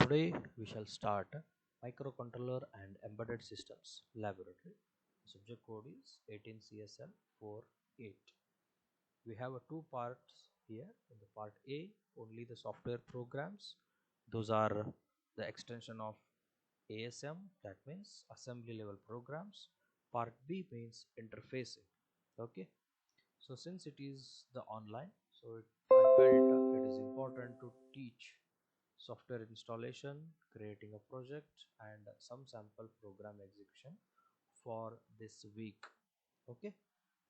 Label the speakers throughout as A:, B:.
A: Today we shall start Microcontroller and Embedded Systems Laboratory. Subject code is 18CSL48. We have two parts here. In the part A, only the software programs. Those are the extension of ASM, that means assembly level programs. Part B means interfacing. Okay. So since it is the online, I felt it is important to teach software installation, creating a project, and some sample program execution for this week. Okay,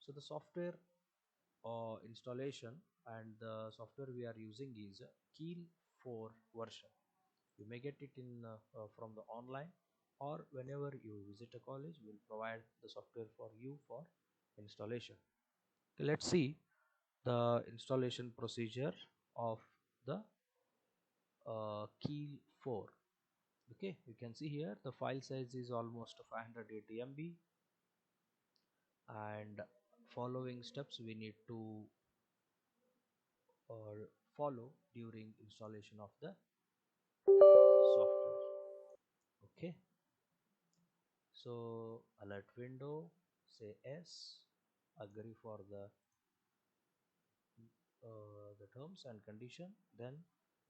A: so the software installation and the software we are using is Keel 4 version. You may get it in from the online, or whenever you visit a college, we will provide the software for you for installation. Okay, let's see the installation procedure of the Keel 4. Okay, you can see here the file size is almost 580 MB, and following steps we need to follow during installation of the software. Okay, so alert window, say yes, agree for the terms and condition, then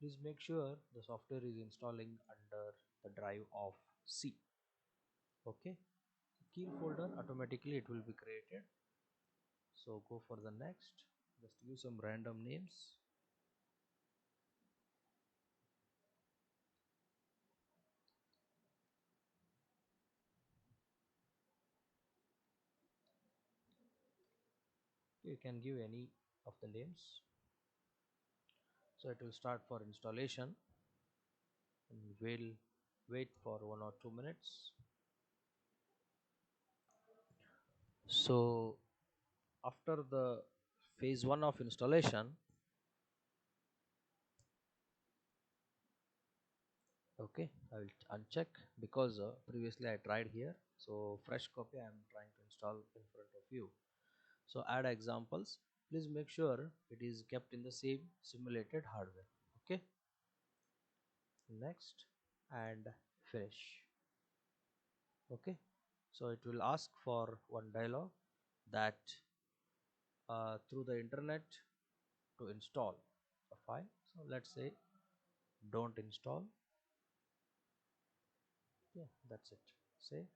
A: please make sure the software is installing under the drive of C. Okay, Keel folder automatically it will be created, so go for the next, just use some random names. You can give any of the names. So it will start for installation, and we'll wait for 1 or 2 minutes. So after the phase 1 of installation, okay, I will uncheck because previously I tried here, so fresh copy I am trying to install in front of you. So add examples, please make sure it is kept in the same simulated hardware. Okay, next and finish. Okay, so it will ask for one dialog that through the internet to install a file. So let's say don't install. Yeah, that's it. Say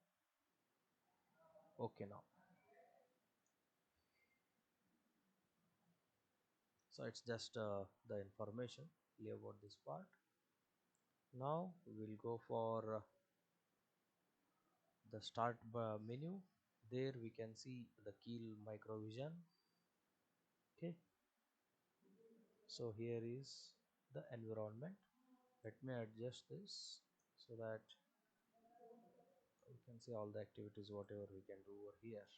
A: okay now. So it's just the information clear about this part. Now we will go for the start menu. There we can see the Keel Microvision. Okay, so here is the environment. Let me adjust this so that we can see all the activities whatever we can do over here.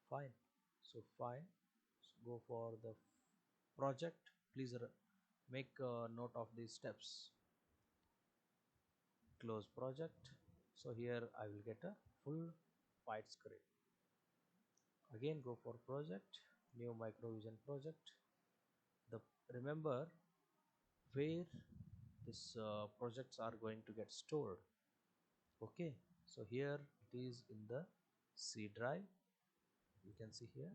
A: Fine, so fine, so go for the project. Please make a note of these steps. Close project. So here I will get a full white screen. Again go for project, new Microvision project. The remember where this projects are going to get stored. Okay, so here it is in the C drive. You can see here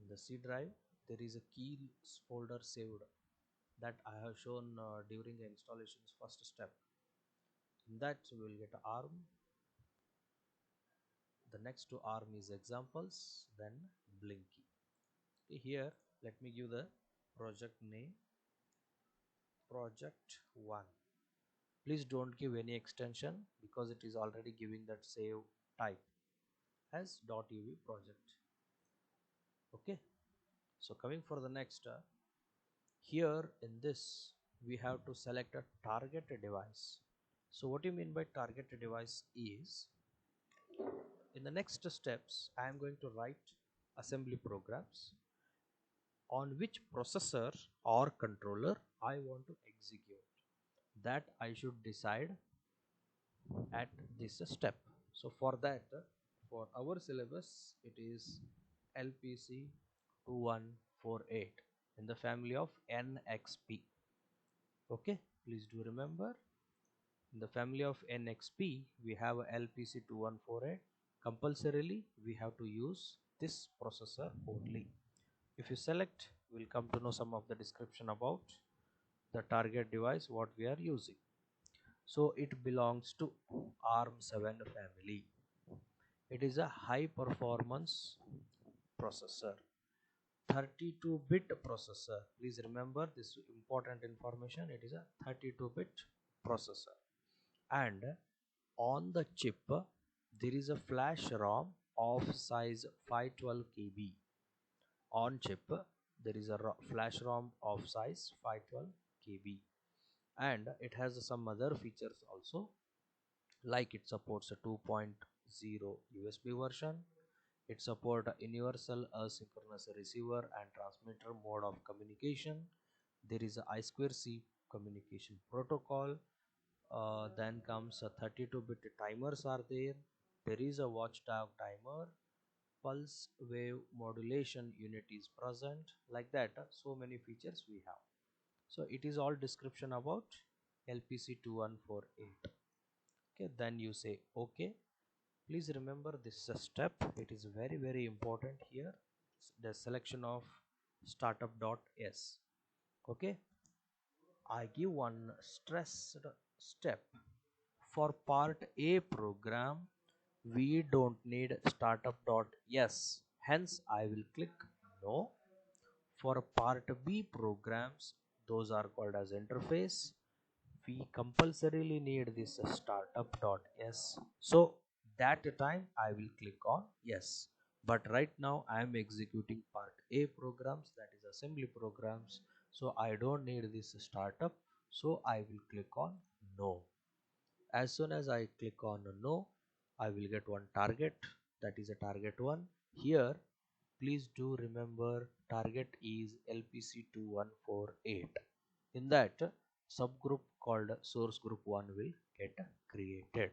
A: in the C drive there is a Keel folder saved that I have shown during the installation's first step. In that we will get ARM. The next to ARM is examples, then Blinky. Okay, here let me give the project name, project 1. Please don't give any extension because it is already giving that save type as .uv project. Okay, so coming for the next, here in this we have to select a target device. So what you mean by target device is, in the next steps I am going to write assembly programs on which processor or controller I want to execute. That I should decide at this step. So for that, for our syllabus it is LPC 2148. in the family of NXP. Okay, please do remember, in the family of NXP we have a LPC2148. Compulsorily we have to use this processor only. If you select, we'll come to know some of the description about the target device what we are using. So it belongs to ARM7 family. It is a high performance processor, 32-bit processor. Please remember this important information. It is a 32-bit processor, and on the chip there is a flash ROM of size 512 KB. On chip there is a flash ROM of size 512 KB, and it has some other features also, like it supports a 2.0 USB version. It supports a universal asynchronous receiver and transmitter mode of communication. There is a I2C communication protocol. Then comes a 32-bit timers are there. There is a watchdog timer. Pulse wave modulation unit is present. Like that, so many features we have. So it is all description about LPC2148. Okay, then you say okay. Please remember this step. It is very important here. The selection of startup.s. Okay, I give one stressed step. For part A program we don't need startup.s, hence I will click no. For part B programs, those are called as interface, we compulsorily need this startup.s, so that time I will click on yes. But right now I am executing part A programs, that is assembly programs, so I don't need this startup, so I will click on no. As soon as I click on no, I will get one target, that is a target 1. Here please do remember target is LPC2148. In that, subgroup called source group 1 will get created.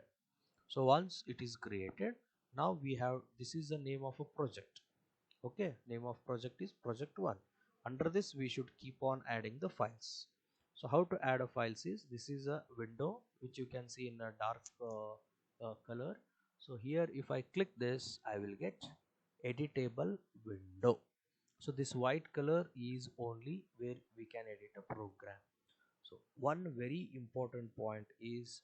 A: So once it is created, now we have, this is the name of a project. Okay, name of project is project 1. Under this we should keep on adding the files. So how to add a files is, this is a window which you can see in a dark color. So here if I click this, I will get editable window. So this white color is only where we can edit a program. So one very important point is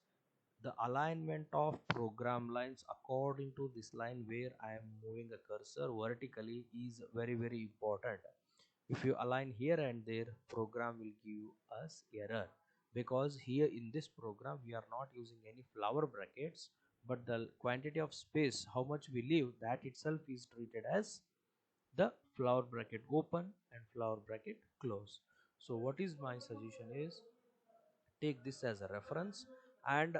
A: the alignment of program lines according to this line where I am moving a cursor vertically is very important. If you align here and there, program will give us error, because here in this program we are not using any flower brackets, but the quantity of space how much we leave, that itself is treated as the flower bracket open and flower bracket close. So what is my suggestion is, take this as a reference and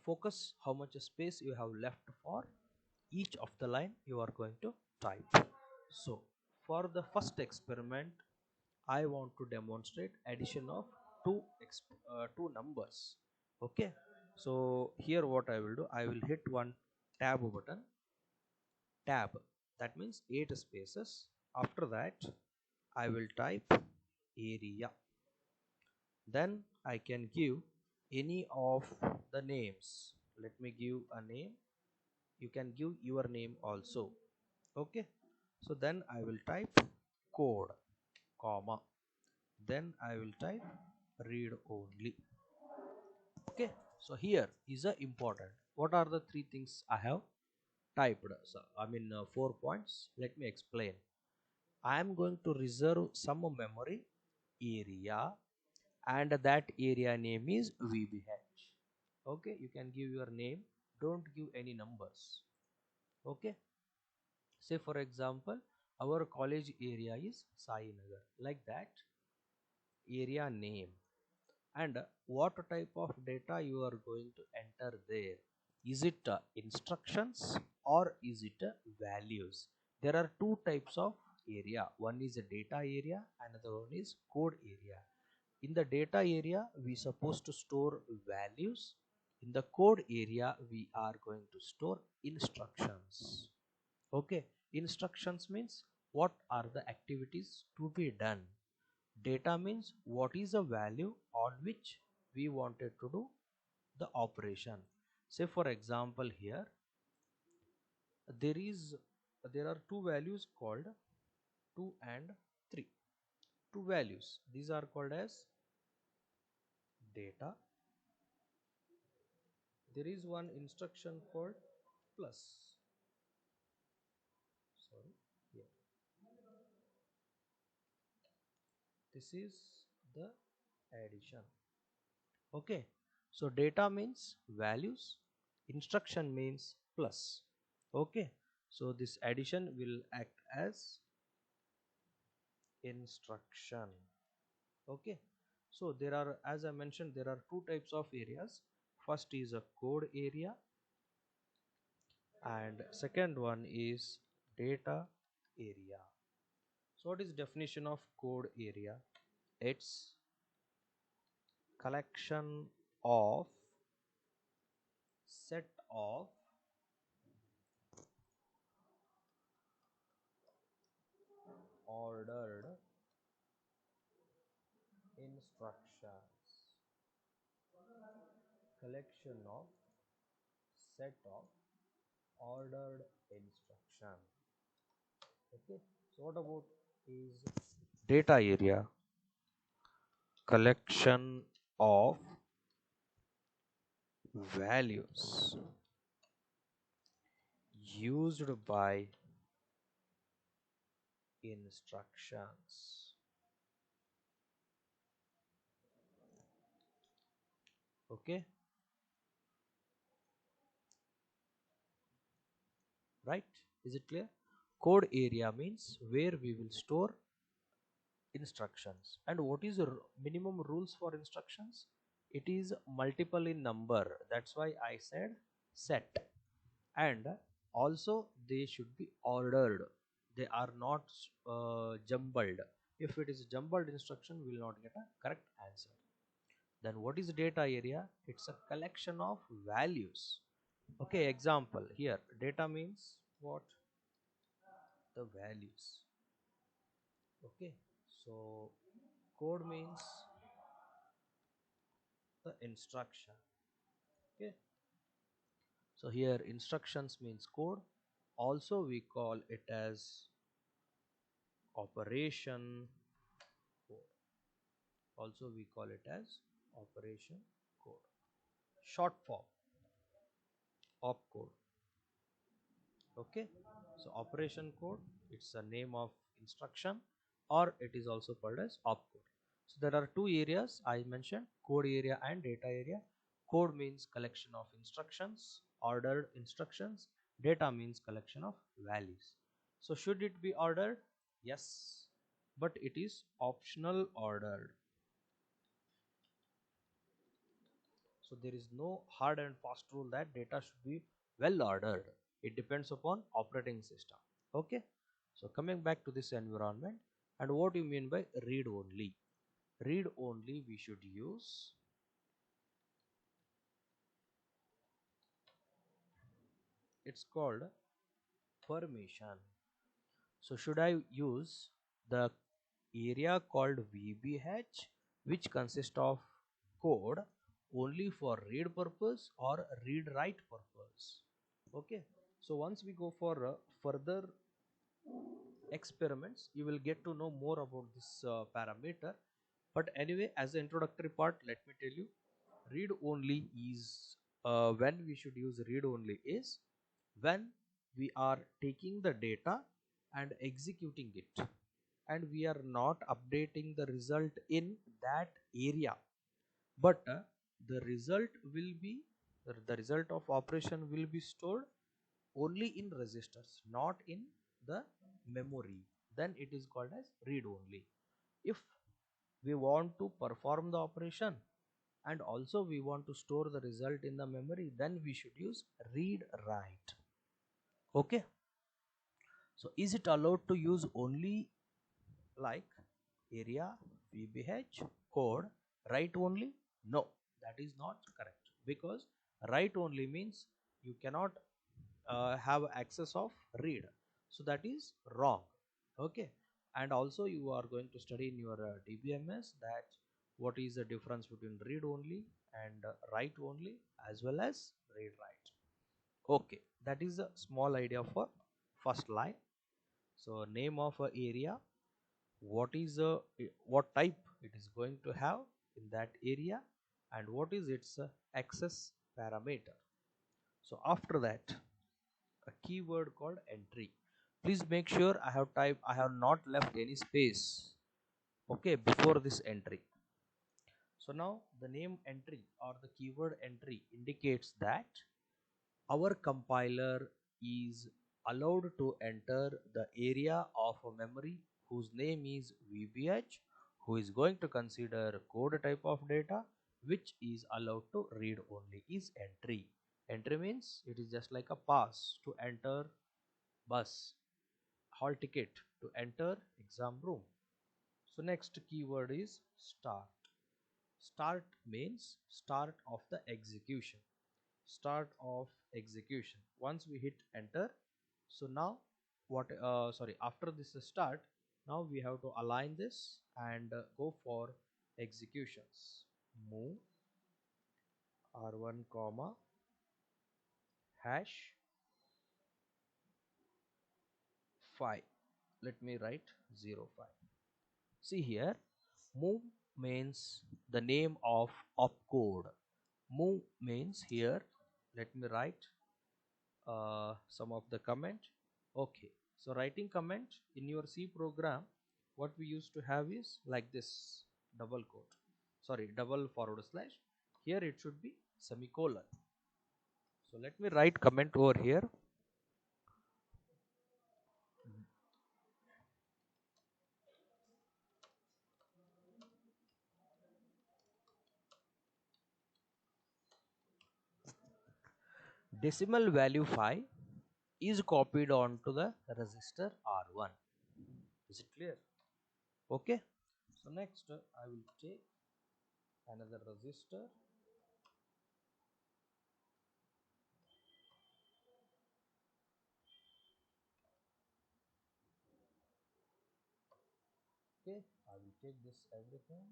A: focus how much space you have left for each of the line you are going to type. So for the first experiment I want to demonstrate addition of two numbers. Okay, so here what I will do, I will hit one tab button, tab, that means 8 spaces. After that I will type area, then I can give any of the names. Let me give a name, you can give your name also. Okay, so then I will type code, comma, then I will type read only. Okay, so here is a important, what are the three things I have typed? So I mean 4 points, let me explain. I am going to reserve some memory area, and that area name is VBH. Okay, you can give your name, don't give any numbers. Okay, say for example our college area is Sai Nagar, like that area name, and what type of data you are going to enter there. Is it instructions or is it values? There are two types of area, one is a data area, another one is code area. In the data area we supposed to store values, in the code area we are going to store instructions. Okay, instructions means what are the activities to be done. Data means what is the value on which we wanted to do the operation. Say for example, here there are two values called 2 and 3. Two values, these are called as data. There is one instruction called plus. Sorry, here. This is the addition. Okay, so data means values, instruction means plus. Okay, so this addition will act as instruction. Okay, so there are, as I mentioned, there are two types of areas. First is a code area and second one is data area. So what is definition of code area? It's collection of set of ordered instructions. Collection of set of ordered instruction. Okay, so what about is data area? Collection of values used by instructions. Okay, right? Is it clear? Code area means where we will store instructions. And what is the minimum rules for instructions? It is multiple in number. That's why I said set. And also they should be ordered. They are not jumbled. If it is jumbled instruction, we will not get a correct answer. Then what is data area? It's a collection of values. Okay, example here, data means what? The values. Okay, so code means the instruction. Okay, so here instructions means code. Also we call it as operation code. Also we call it as operation code, short form opcode. Okay, so operation code, it's a name of instruction, or it is also called as opcode. So there are two areas I mentioned, code area and data area. Code means collection of instructions, ordered instructions. Data means collection of values. So should it be ordered? Yes, but it is optional ordered. So there is no hard and fast rule that data should be well ordered. It depends upon operating system. Okay, so coming back to this environment, and what do you mean by read only? Read only we should use it's called permission. So should I use the area called VBH, which consists of code only for read purpose or read write purpose? Okay, so once we go for further experiments, you will get to know more about this parameter. But anyway, as the introductory part, let me tell you, read only is when we should use read only is when we are taking the data and executing it, and we are not updating the result in that area, but the result will be the result of operation will be stored only in registers, not in the memory. Then it is called as read only. If we want to perform the operation and also we want to store the result in the memory, then we should use read write. Okay, so is it allowed to use only like area, VBH, code, write only? No, that is not correct, because write only means you cannot have access of read, so that is wrong. Okay, and also you are going to study in your DBMS that what is the difference between read only and write only, as well as read write. Okay, that is a small idea for first line. So name of a area, what is what type it is going to have in that area, and what is its access parameter. So after that, a keyword called entry. Please make sure I have not left any space, okay, before this entry. So now the name entry or the keyword entry indicates that our compiler is allowed to enter the area of a memory whose name is VBH, who is going to consider code type of data, which is allowed to read only is entry. Entry means it is just like a pass to enter bus, hall ticket to enter exam room. So next keyword is start. Start means start of the execution. Start of execution. Once we hit enter, so now what sorry, after this start, now we have to align this and go for executions. Move r1 comma hash 5. Let me write 05. See here, move means the name of opcode. Move means here, let me write some of the comment. Okay, so writing comment in your C program, what we used to have is like this, double quote, sorry, double forward slash. Here it should be semicolon. So let me write comment over here. Decimal value 5 is copied onto the register R1. Is it clear? Okay. So next I will take another register. Okay, I will take this everything.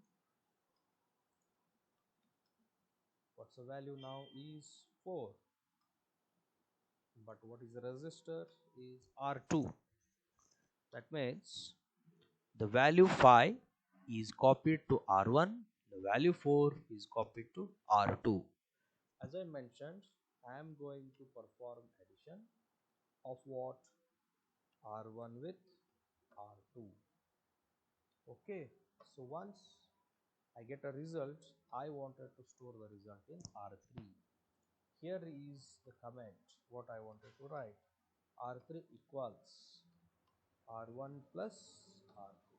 A: What's the value now is 4, but what is the resistor is R2. That means the value 5 is copied to R1, the value 4 is copied to R2. As I mentioned, I am going to perform addition of what? R1 with R2. Okay, so once I get a result, I wanted to store the result in R3. Here is the comment what I wanted to write. R3 equals R1 plus R2.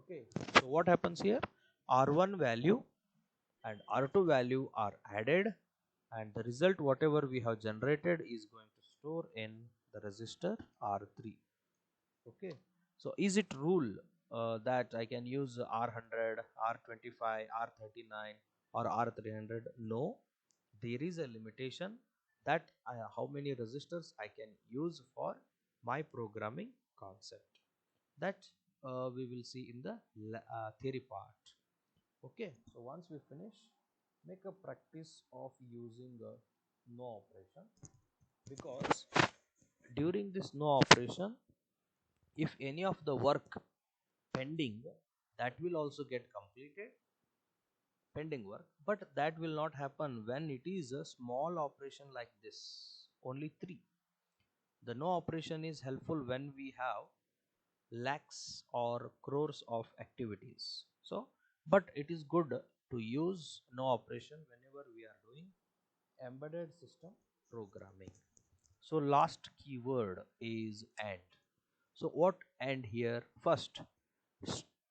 A: Okay, so what happens here? R1 value and R2 value are added, and the result whatever we have generated is going to store in the register R3. Okay, so is it rule that I can use R100, R25, R39 or R300? No, there is a limitation that how many registers I can use for my programming concept. That we will see in the theory part. Okay, so once we finish, make a practice of using no operation, because during this no operation, if any of the work pending, that will also get completed, pending work, but that will not happen when it is a small operation like this, only 3. The no operation is helpful when we have lakhs or crores of activities. So but it is good to use no operation whenever we are doing embedded system programming. So last keyword is AND. So what AND here? First,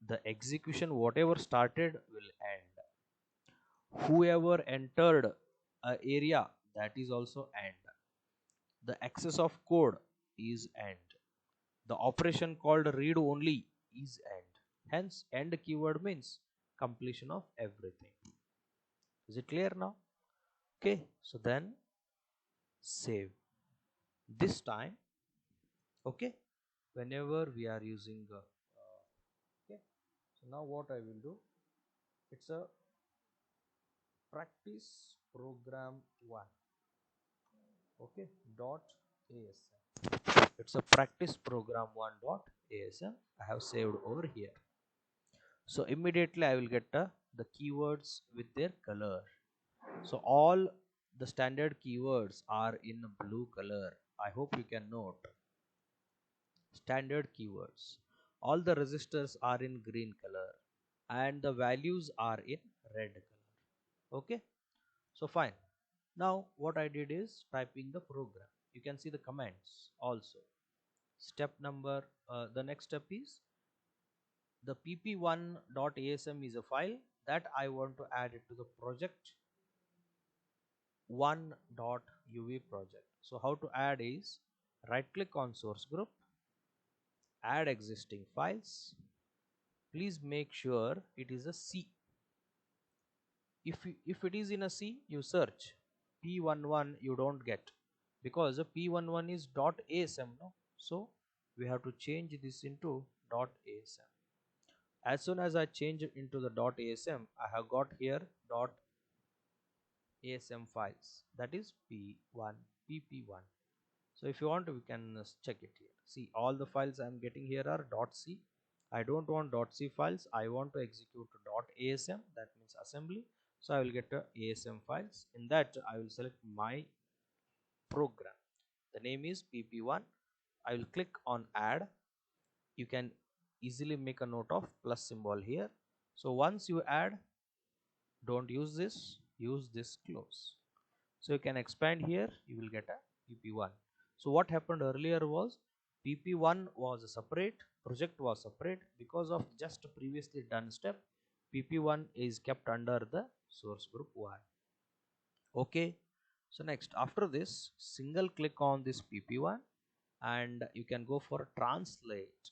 A: the execution whatever started will end. Whoever entered a area, that is also AND. The access of code is AND. The operation called read only is AND. Hence AND keyword means completion of everything. Is it clear now? Okay, so then save this time. Okay, whenever we are using okay. So now what I will do, it's a practice program 1, okay, dot asm. It's a practice program 1 dot asm. I have saved over here. So immediately I will get the keywords with their color. So all the standard keywords are in blue color. I hope you can note standard keywords. All the registers are in green color and the values are in red color. Okay, so fine. Now what I did is typing the program. You can see the commands also. Step number, the next step is the pp1.asm is a file that I want to add it to the project 1.uv project. So how to add is right click on source group, add existing files. Please make sure it is a C. If it is in a C, you search p11, you don't get, because p11 is .asm, no. So we have to change this into .asm. As soon as I change it into the .asm, I have got here .asm files, that is p1 pp1. So if you want, we can check it here. See, all the files I am getting here are .c. I don't want .c files, I want to execute .asm, that means assembly. So I will get asm files. In that I will select my program. The name is pp1. I will click on add. You can easily make a note of plus symbol here. So once you add, don't use this, use this close. So you can expand here, you will get a pp1. So what happened earlier was pp1 was separate, project was separate. Because of just previously done step, pp1 is kept under the source group 1. Okay, so next, after this, single click on this pp1 and you can go for translate.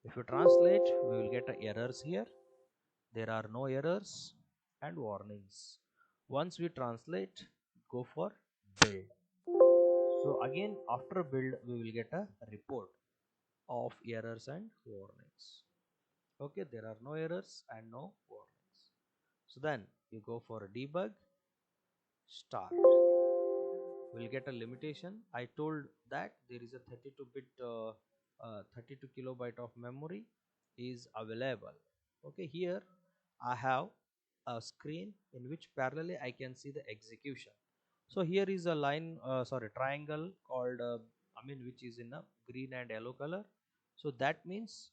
A: If you translate, we will get errors here. There are no errors and warnings. Once we translate, go for build. So again, after build, we will get a report of errors and warnings. Okay, there are no errors and no warnings. So then you go for debug, start. We'll get a limitation. I told that there is a 32 kilobyte of memory is available. Okay, here I have a screen in which parallelly I can see the execution. So here is a line, triangle called which is in a green and yellow color. So that means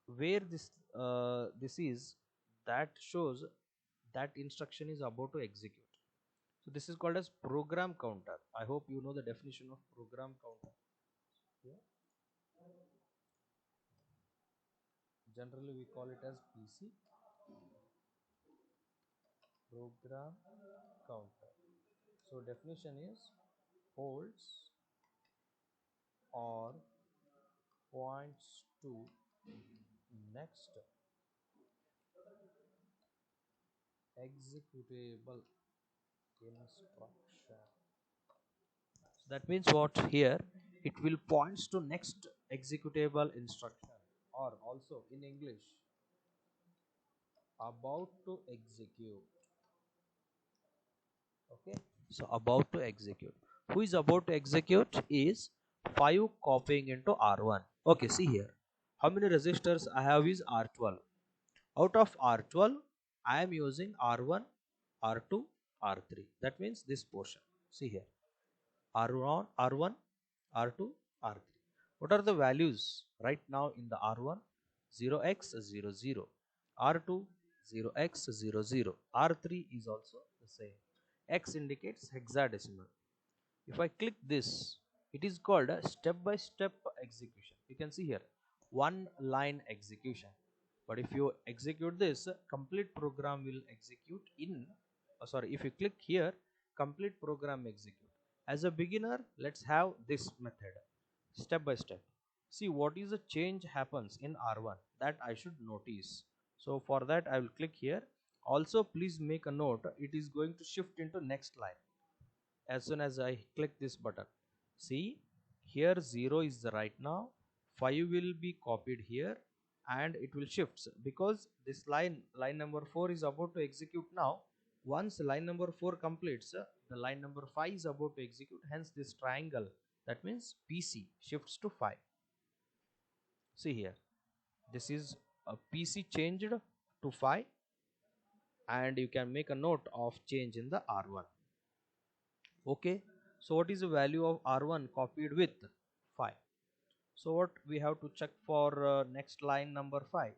A: where this is, that shows that instruction is about to execute. So this is called as program counter. I hope you know the definition of program counter. Yeah. Generally we call it as PC, program counter. So definition is holds or points to next executable instruction. So that means what here, it will points to next executable instruction, or also in English about to execute. Okay, so about to execute, who is about to execute is 5 copying into R1. Okay, see here how many registers I have is R12. Out of R12 I am using R1, R2, R3. That means this portion. See here, R1, R1, R2, R3. What are the values right now in the R1? 0x00, R2 0x00, R3 is also the same. X indicates hexadecimal. If I click this, it is called a step-by-step execution. You can see here, one line execution. But if you execute this, complete program will execute in, if you click here, complete program execute. As a beginner, let's have this method, step by step. See what is the change happens in R1 that I should notice. So for that I will click here. Also please make a note, it is going to shift into next line as soon as I click this button. See here 0 is the right now, 5 will be copied here and it will shift because this line number 4 is about to execute now. Once line number 4 completes, the line number 5 is about to execute, hence this triangle, that means PC, shifts to 5. See here, this is a PC changed to 5 and you can make a note of change in the R1. Okay, so what is the value of R1 copied with 5? So what we have to check for next line number 5.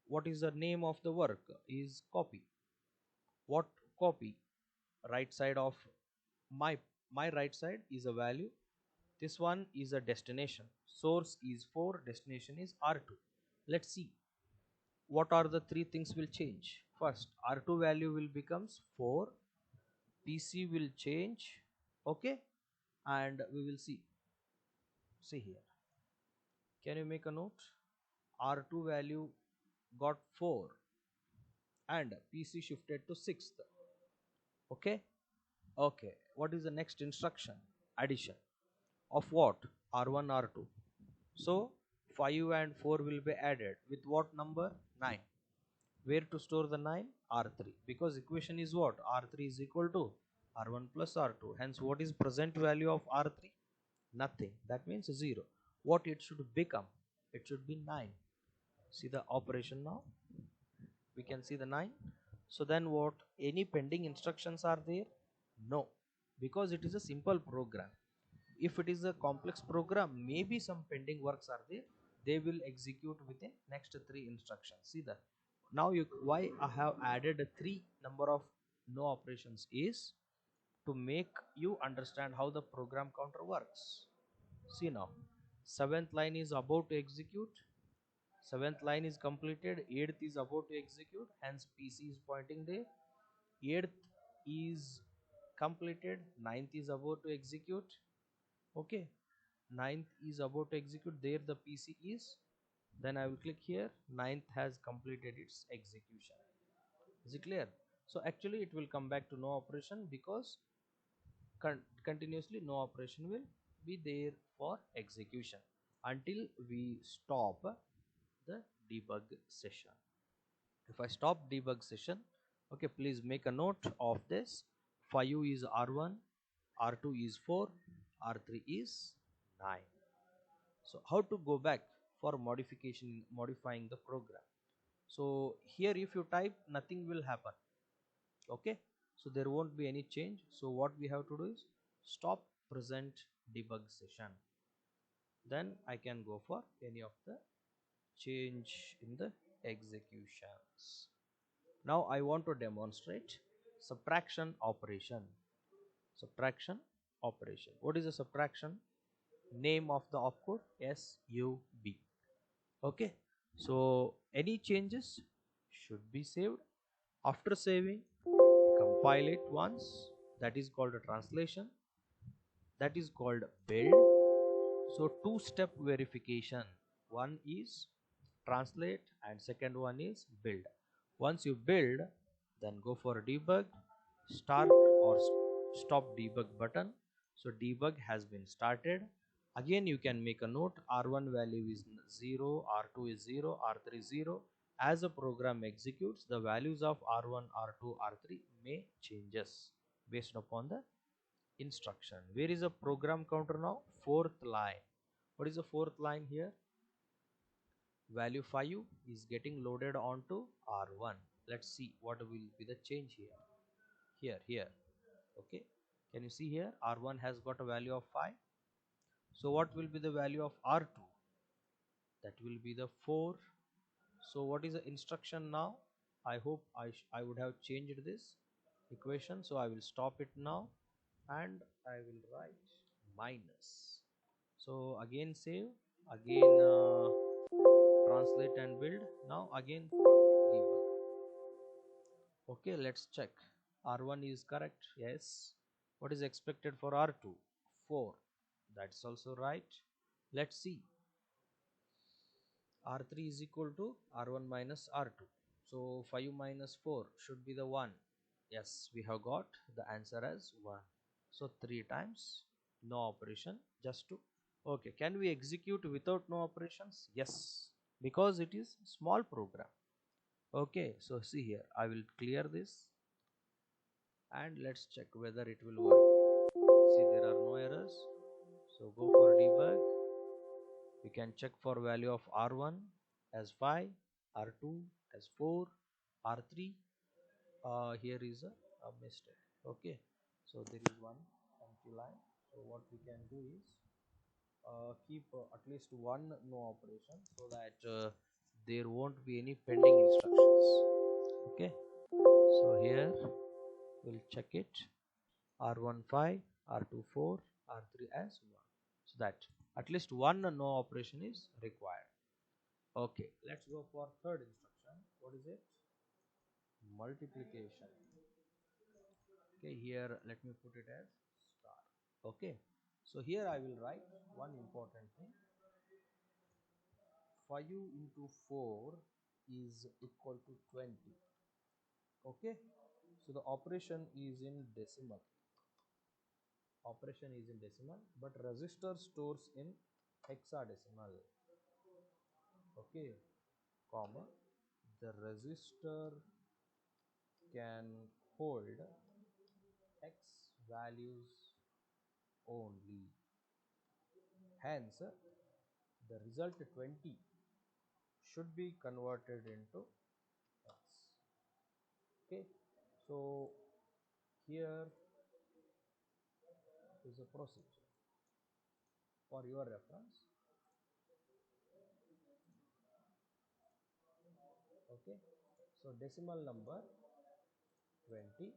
A: What is the name of the work? Is copy. What copy? Right side of my right side is a value. This one is a destination. Source is 4, destination is R2. Let's see what are the three things will change. First, R2 value will becomes 4, PC will change, okay, and we will see here. Can you make a note? R2 value got 4 and PC shifted to 6th. Okay, okay, what is the next instruction? Addition of what? R1 R2. So 5 and 4 will be added with what number? 9. Where to store the 9? R3, because equation is what? R3 is equal to R1 plus R2. Hence what is present value of R3? Nothing, that means 0. What it should become? It should be 9. See the operation now, we can see the 9. So then what? Any pending instructions are there? No, because it is a simple program. If it is a complex program, maybe some pending works are there, they will execute within next 3 instructions. See that now why I have added a 3 number of no operations is to make you understand how the program counter works. See now, 7th line is about to execute, 7th line is completed, 8th is about to execute, hence PC is pointing there. 8th is completed, 9th is about to execute. Okay, 9th is about to execute, there the PC is. Then I will click here, 9th has completed its execution. Is it clear? So actually it will come back to no operation because continuously no operation will be there for execution until we stop the debug session. If I stop debug session, okay, please make a note of this. 5 is R1, R2 is 4, R3 is 9. So how to go back for modifying the program? So here if you type, nothing will happen. Okay, so there won't be any change. So what we have to do is stop present debug session. Then I can go for any of the change in the executions. Now I want to demonstrate subtraction operation. Subtraction operation. What is a subtraction? Name of the opcode SUB. Okay, so any changes should be saved. After saving, compile it once, that is called a translation, that is called build. So two-step verification, one is translate and second one is build. Once you build, then go for debug, start or stop debug button. So debug has been started. Again you can make a note, R1 value is 0, R2 is 0, R3 is 0. As a program executes, the values of R1, R2, R3 may changes based upon the instruction. Where is a program counter now? 4th line. What is the 4th line here? Value 5 is getting loaded onto R1. Let's see what will be the change here. Here. Okay, can you see here? R1 has got a value of 5. So what will be the value of R2? That will be the 4. So what is the instruction now? I hope I would have changed this equation. So I will stop it now and I will write minus. So again save, again translate and build. Now again debug. Okay, let's check. R1 is correct. Yes. What is expected for R2? 4. That's also right. Let's see. R3 is equal to R1 minus R2. So 5 minus 4 should be the 1. Yes, we have got the answer as 1. So 3 times no operation just to Okay, can we execute without no operations? Yes, because it is small program. Okay, so see here, I will clear this and let's check whether it will work. See, there are no errors. So go for debug. We can check for value of R1 as 5, R2 as 4, R3. Here is a mistake. Okay, so there is one empty line. So what we can do is keep at least one no operation, so that there won't be any pending instructions. Okay, so here we'll check it. R1 5, R2 4, R3 as 1, so that at least one no operation is required. Okay, let's go for third instruction. What is it? Multiplication. Okay, here let me put it as star. Okay, so here I will write one important thing. 5 into 4 is equal to 20. Okay, so the operation is in decimal. Operation is in decimal, but register stores in hexadecimal. Okay, comma, the register can hold x values only. Hence, the result 20 should be converted into x. Okay, so here is a procedure for your reference. Okay, so decimal number 20,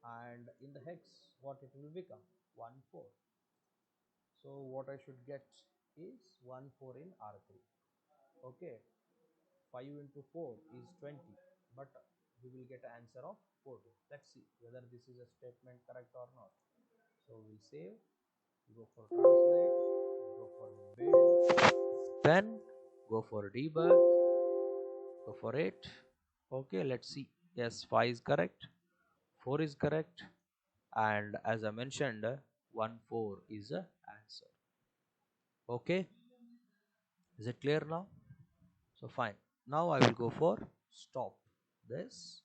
A: and in the hex what it will become? 1 4. So what I should get is 1 4 in R3. Okay, 5 into 4 is 20, but we will get an answer of 14. Let's see whether this is a statement correct or not. So we'll save, go for translate, go for build, then go for debug, go for it. Okay, let's see. Yes, 5 is correct, 4 is correct, and as I mentioned, 1 4 is the answer. Okay, is it clear now? So fine, now I will go for stop this,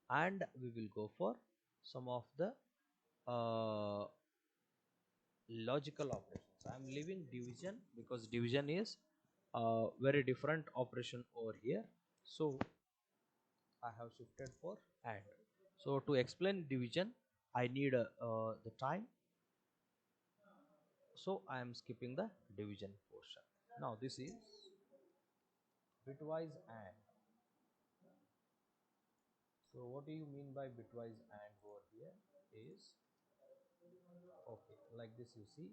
A: and we will go for some of the uh, logical operations. I am leaving division because division is very different operation over here, so I have shifted for AND. So to explain division I need the time, so I am skipping the division portion. Now this is bitwise AND. So what do you mean by bitwise AND over here is, okay, like this. You see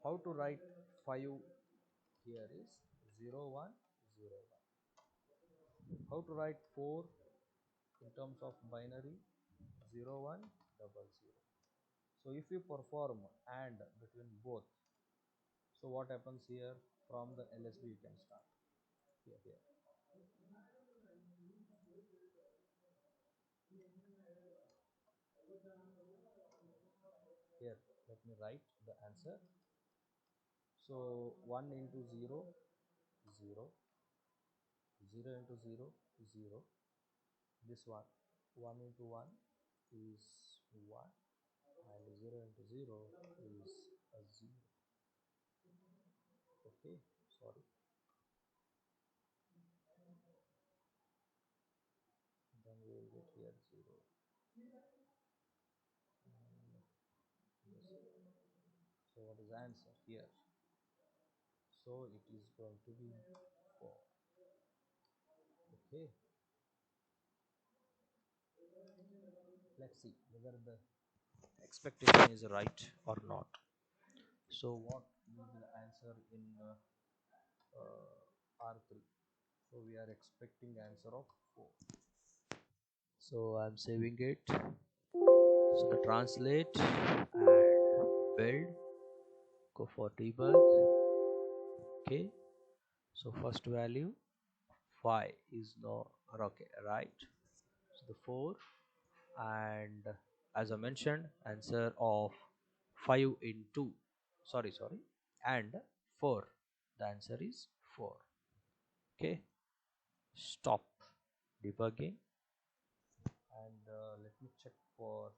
A: how to write 5 here is 0 1 0 1. How to write 4 in terms of binary? 0 1 double 0. So if you perform AND between both, so what happens here? From the LSB you can start here. Here let me write the answer. So 1 into 0 0, 0 into 0 0. This one, 1 into 1 is 1, and 0 into 0 is a 0. Okay, sorry, then we will get here 0. Yes. So what is the answer here? So it is going to be 4. Okay, let's see whether the expectation is right or not. So what will be the answer in R3? So we are expecting answer of 4. So I'm saving it. So the translate and build, go for debug. Okay, so first value 5 is no, okay, right? So the 4, and as I mentioned, answer of 5 in 2, sorry, and 4. The answer is 4. Okay, stop debugging, and let me check for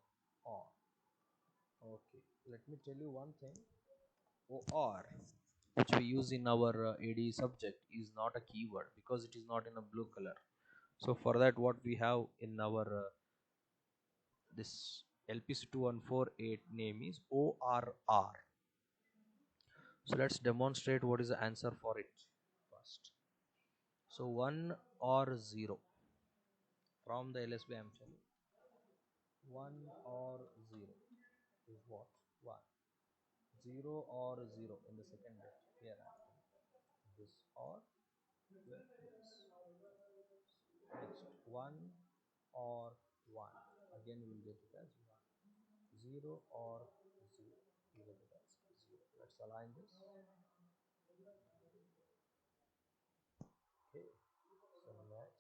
A: OR. Okay, let me tell you one thing. OR, which we use in our ADE subject, is not a keyword because it is not in a blue color. So for that, what we have in our this LPC2148 name is ORR. So let's demonstrate what is the answer for it first. So 1 or 0 from the LSB, I'm telling 1 or 0 is what? 1. 0 or 0 in the second bit. Here I am. This or this. Next 1 or 1. Again we will get it as 1. 0 or 0. We get it as 0. Let's align this. Okay. So next.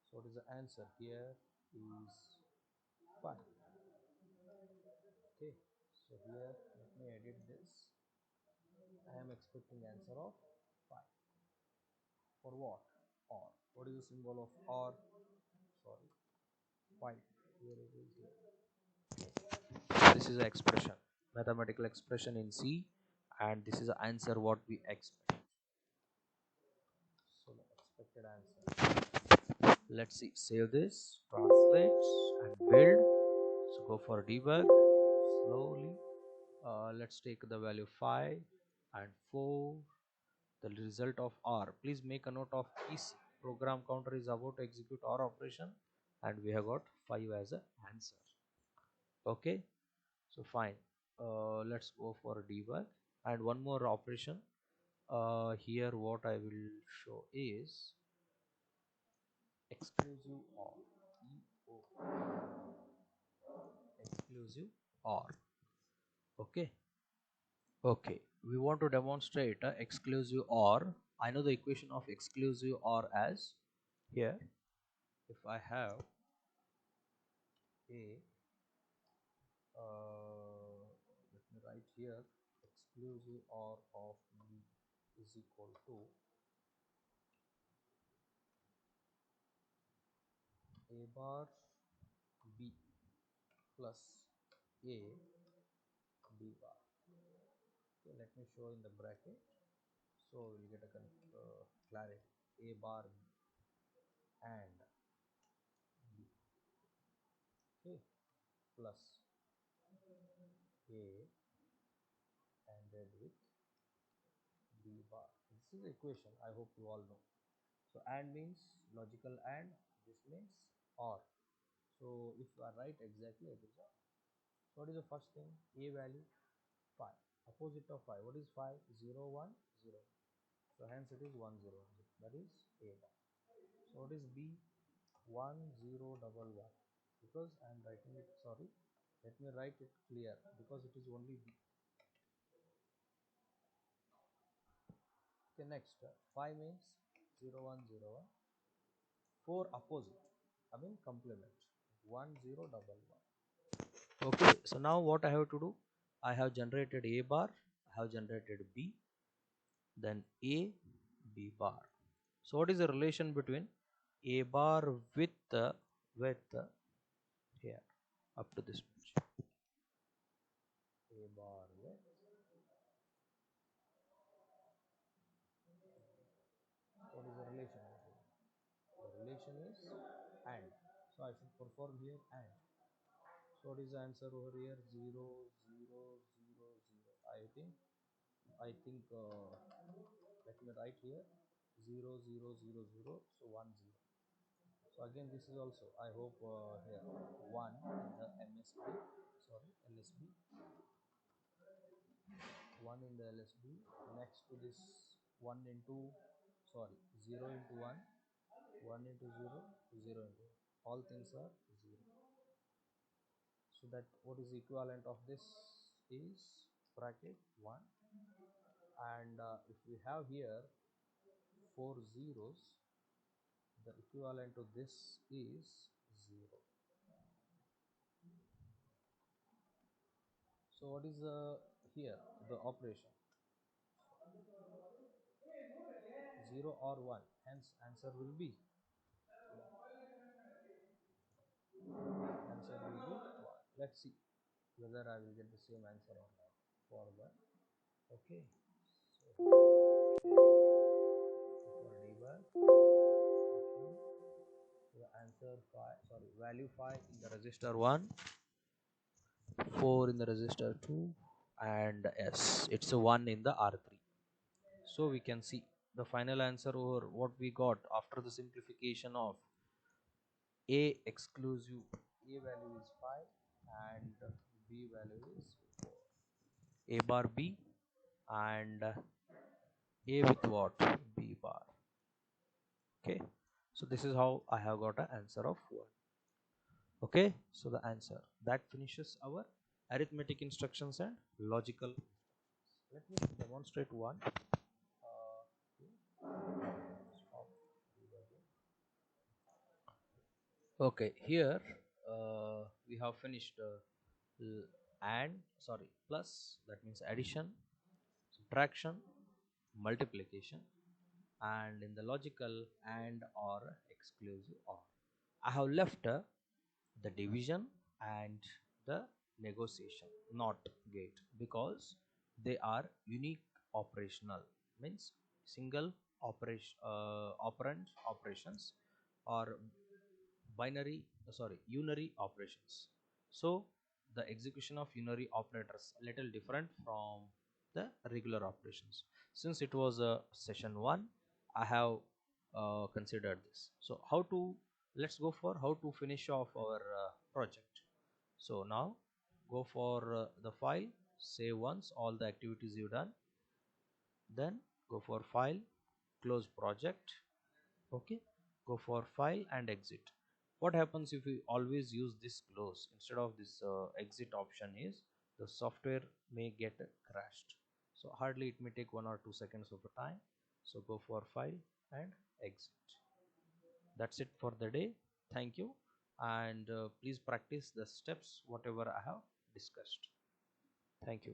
A: So what is the answer here is 5. Okay. So here let me edit this. I am expecting answer of 5. For what? Or. What is the symbol of or? Sorry. 5. Here it is here. This is an expression, mathematical expression in C, and this is the answer what we expect. So the expected answer. Let's see. Save this, translate, and build. So go for debug slowly. Let's take the value 5 and 4. The result of R. Please make a note of PC. Program counter is about to execute OR operation, and we have got 5 as an answer. Okay, so fine. Let's go for debug, and one more operation. Here what I will show is exclusive OR. Exclusive OR. Okay. Okay, we want to demonstrate a exclusive OR. I know the equation of exclusive OR as here. If I have a let me write here, exclusive OR of B is equal to A bar B plus A B bar. Okay, let me show in the bracket so we'll get a clarity. A bar and B, okay, plus A ANDed with B bar. This is the equation, I hope you all know. So AND means logical AND, this means OR. So if I write exactly, it is a, what is the first thing? A value 5. Opposite of 5. What is 5? 0, 1, 0. So hence it is 1, 0, 1. That is A bar. So what is B? 1, 0, 1, 1. Because I am writing it, sorry, let me write it clear because it is only B. Okay, next 5 means 0, 1, 0, 1. 4 opposite, I mean complement, 1, 0, 1, 1. Okay, so now what I have to do? I have generated A bar, I have generated B, then A, B bar. So what is the relation between A bar with here up to this much? A bar with, what is the relation? The relation is AND. So I should perform here AND. So what is the answer over here? 0, 0, 0, 0. I think let me write here 0, 0, 0, 0. So 1, 0. So again this is also, I hope here 1 in the MSB, sorry, LSB, 1 in the LSB, next to this 1 into, sorry, 0 into 1, 1 into 0, 0 into 1. All things are 0. So that what is the equivalent of this is bracket 1, and if we have here 4 zeros, the equivalent to this is 0. So what is here the operation 0 or 1, hence answer will be 1. Let's see whether I will get the same answer or not for the okay. So for debug the answer 5, sorry, value 5 in the register 1, 4 in the register 2, and yes, it's a 1 in the R3. So we can see the final answer over what we got after the simplification of A exclusive. A value is 5 and B value is 4. A bar B and A with what? B bar. Okay, so this is how I have got an answer of 1. Okay, so the answer that finishes our arithmetic instructions and logical. Let me demonstrate one. Okay, here we have finished and sorry plus, that means addition, subtraction, multiplication, and in the logical and or exclusive or. I have left the division and the negotiation, not gate, because they are unique operational, means single operation operand operations, or binary sorry unary operations. So the execution of unary operators a little different from the regular operations. Since it was a session 1, I have considered this. So how to, let's go for how to finish off our project. So now go for the file, save once all the activities you've done, then go for file, close project. Okay, go for file and exit. What happens if we always use this close instead of this exit option is the software may get crashed. So hardly it may take 1 or 2 seconds of the time. So go for file and exit. That's it for the day. Thank you, and please practice the steps whatever I have discussed. Thank you.